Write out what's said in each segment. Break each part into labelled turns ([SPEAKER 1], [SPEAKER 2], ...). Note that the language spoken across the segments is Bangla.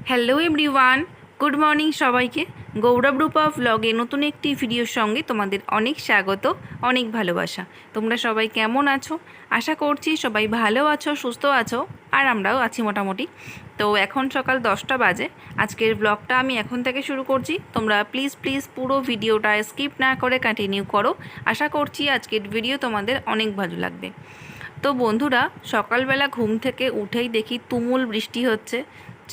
[SPEAKER 1] হ্যালো এভরিওয়ান, গুড মর্নিং সবাইকে। গৌরব রূপা ভ্লগে নতুন একটি ভিডিওর সঙ্গে তোমাদের অনেক স্বাগত, অনেক ভালোবাসা। তোমরা সবাই কেমন আছো? আশা করছি সবাই ভালো আছো, সুস্থ আছো, আর আমরাও আছি মোটামুটি। তো এখন সকাল 10টা বাজে। আজকের ব্লগটা আমি এখন থেকে শুরু করছি। তোমরা প্লিজ প্লিজ পুরো ভিডিওটা স্কিপ না করে কন্টিনিউ করো। আশা করছি আজকের ভিডিও তোমাদের অনেক ভালো লাগবে। তো বন্ধুরা, সকালবেলা ঘুম থেকে উঠেই দেখি তুমুল বৃষ্টি হচ্ছে,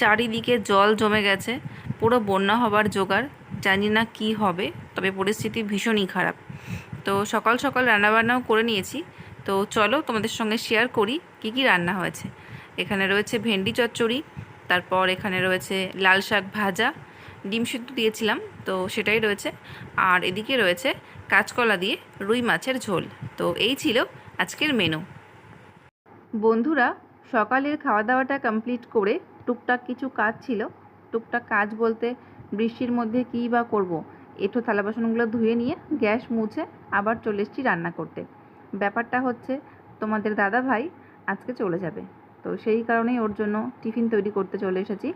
[SPEAKER 1] চারিদিকে জল জমে গেছে, পুরো বন্যা হবার জোগাড়। জানি না কি হবে, তবে পরিস্থিতি ভীষণই খারাপ। তো সকাল সকাল রান্নাবান্নাও করে নিয়েছি। তো চলো তোমাদের সঙ্গে শেয়ার করি কি কি রান্না হয়েছে। এখানে রয়েছে ভেন্ডি চচ্চড়ি, তারপর এখানে রয়েছে লাল শাক ভাজা, ডিম সিদ্ধ দিয়েছিলাম তো সেটাই রয়েছে, আর এদিকে রয়েছে কাঁচকলা দিয়ে রুই মাছের ঝোল। তো এই ছিল আজকের মেনু। বন্ধুরা, সকালের খাওয়া দাওয়াটা কমপ্লিট করে টুকটাক কিছু কাজ ছিল। টুকটাক কাজ বলতে বৃষ্টির মধ্যে কী বা করব, এঁঠো থালা বাসনগুলো ধুয়ে নিয়ে গ্যাস মুছে আবার চলে এসেছি রান্না করতে। ব্যাপারটা হচ্ছে, তোমাদের দাদা ভাই আজকে চলে যাবে, তো সেই কারণেই ওর জন্য টিফিন তৈরি করতে চলে এসেছি।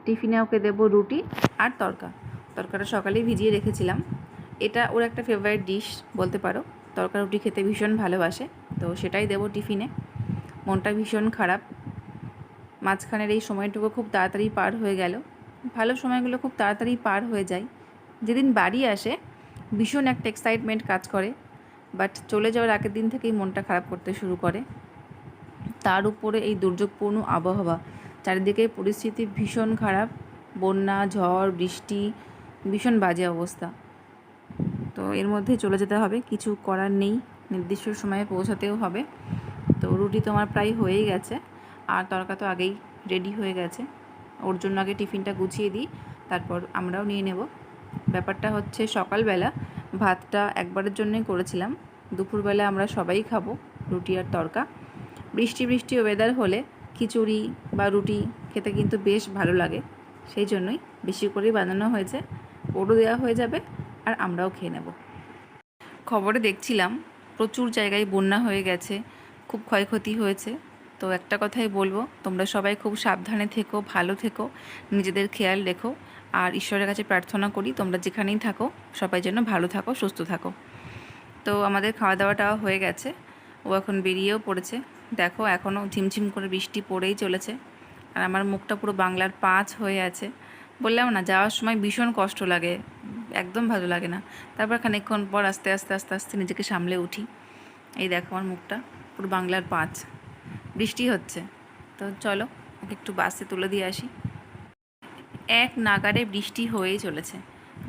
[SPEAKER 1] টিফিনে ওকে দেবো রুটি আর তরকা। তরকাটা সকালেই ভিজিয়ে রেখেছিলাম। এটা ওর একটা ফেভারিট ডিশ বলতে পারো, তরকা রুটি খেতে ভীষণ ভালোবাসে, তো সেটাই দেবো টিফিনে। মনটা ভীষণ খারাপ। মাঝখানের এই সময়টুকু খুব তাড়াতাড়ি পার হয়ে গেল। ভালো সময়গুলো খুব তাড়াতাড়ি পার হয়ে যায়। যেদিন বাড়ি আসে ভীষণ একটা এক্সাইটমেন্ট কাজ করে, বাট চলে যাওয়ার আগের দিন থেকেই মনটা খারাপ করতে শুরু করে। তার উপরে এই দুর্যোগপূর্ণ আবহাওয়া, চারিদিকে পরিস্থিতি ভীষণ খারাপ, বন্যা, ঝড়, বৃষ্টি, ভীষণ বাজে অবস্থা। তো এর মধ্যে চলে যেতে হবে, কিছু করার নেই, নির্দিষ্ট সময়ে পৌঁছাতেও হবে। তো রুটি তো আমার প্রায় হয়েই গেছে, আর তরকা তো আগেই রেডি হয়ে গেছে। ওর জন্য আগে টিফিনটা গুছিয়ে দিই, তারপর আমরাও নিয়ে নেব। ব্যাপারটা হচ্ছে, সকালবেলা ভাতটা একবারের জন্যই করেছিলাম, দুপুরবেলা আমরা সবাই খাবো রুটি আর তরকা। বৃষ্টি বৃষ্টি ওয়েদার হলে খিচুড়ি বা রুটি খেতে কিন্তু বেশ ভালো লাগে, সেই জন্যই বেশি করেই বানানো হয়েছে। ওরও দেওয়া হয়ে যাবে আর আমরাও খেয়ে নেব। খবরে দেখছিলাম প্রচুর জায়গায় বন্যা হয়ে গেছে, খুব ক্ষয়ক্ষতি হয়েছে। তো একটা কথাই বলবো, তোমরা সবাই খুব সাবধানে থেকো, ভালো থেকো, নিজেদের খেয়াল রেখো। আর ঈশ্বরের কাছে প্রার্থনা করি তোমরা যেখানেই থাকো সবাই যেন ভালো থাকো, সুস্থ থাকো। তো আমাদের খাওয়া দাওয়াটাও হয়ে গেছে, ও এখন বেরিয়েও পড়েছে। দেখো এখনও ঝিমঝিম করে বৃষ্টি পড়েই চলেছে, আর আমার মুখটা পুরো বাংলার 5 হয়ে আছে। বললাম না, যাওয়ার সময় ভীষণ কষ্ট লাগে, একদম ভালো লাগে না। তারপর খানিকক্ষণ পর আস্তে আস্তে আস্তে আস্তে নিজেকে সামলে উঠি। এই দেখো আমার মুখটা পুরো বাংলার 5। বৃষ্টি হচ্ছে, তো চলো ওকে একটু বাসে তুলে দিয়ে আসি। এক নাগাড়ে বৃষ্টি হয়েই চলেছে।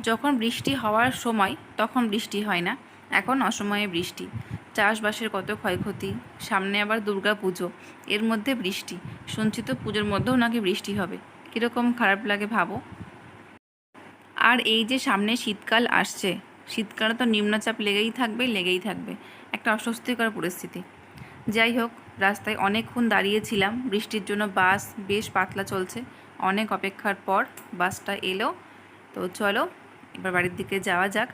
[SPEAKER 1] যখন বৃষ্টি হওয়ার সময় তখন বৃষ্টি হয় না, এখন অসময়ে বৃষ্টি। চাষবাসের কত ক্ষয়ক্ষতি, সামনে আবার দুর্গা পুজো, এর মধ্যে বৃষ্টি। শুনছি তো পুজোর মধ্যেও নাকি বৃষ্টি হবে, কীরকম খারাপ লাগে ভাবো। আর এই যে সামনে শীতকাল আসছে, শীতকালে তো নিম্নচাপ লেগেই থাকবে, লেগেই থাকবে, একটা অস্বস্তিকর পরিস্থিতি। যাই হোক, রাস্তায় অনেকক্ষণ দাঁড়িয়েছিলাম বৃষ্টির জন্য, বাস বেশ পাতলা চলছে। অনেক অপেক্ষার পর বাসটা এলো। তো চলো এবার বাড়ির দিকে যাওয়া যাক।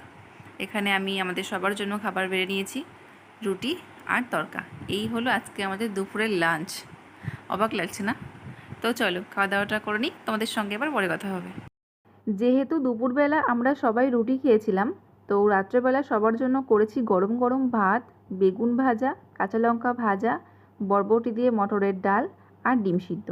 [SPEAKER 1] এখানে আমি আমাদের সবার জন্য খাবার বেড়ে নিয়েছি, রুটি আর তরকা। এই হলো আজকে আমাদের দুপুরের লাঞ্চ। অবাক লাগছে না? তো চলো খাওয়া দাওয়াটা করে নিই, তোমাদের সঙ্গে এবার পরে কথা হবে। যেহেতু দুপুরবেলা আমরা সবাই রুটি খেয়েছিলাম, তো রাত্রেবেলা সবার জন্য করেছি গরম গরম ভাত, বেগুন ভাজা, কাঁচা লঙ্কা ভাজা, বরবটি দিয়ে মটরের ডাল আর ডিম সিদ্ধ।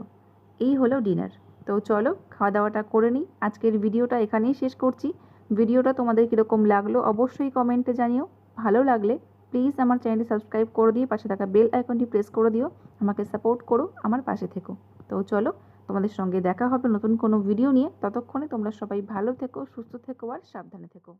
[SPEAKER 1] এই হলো ডিনার। তো চলো খাওয়া দাওয়াটা করে নিই। আজকের ভিডিওটা এখানেই শেষ করছি। ভিডিওটা তোমাদের কীরকম লাগলো অবশ্যই কমেন্টে জানিও। ভালো লাগলে প্লিজ আমার চ্যানেলটি সাবস্ক্রাইব করে দিয়ে পাশে থাকা বেল আইকনটি প্রেস করে দিও। আমাকে সাপোর্ট করো, আমার পাশে থেকো। তো চলো, তোমাদের সঙ্গে দেখা হবে নতুন কোনো ভিডিও নিয়ে। ততক্ষণে তোমরা সবাই ভালো থেকো, সুস্থ থেকো আর সাবধানে থেকো।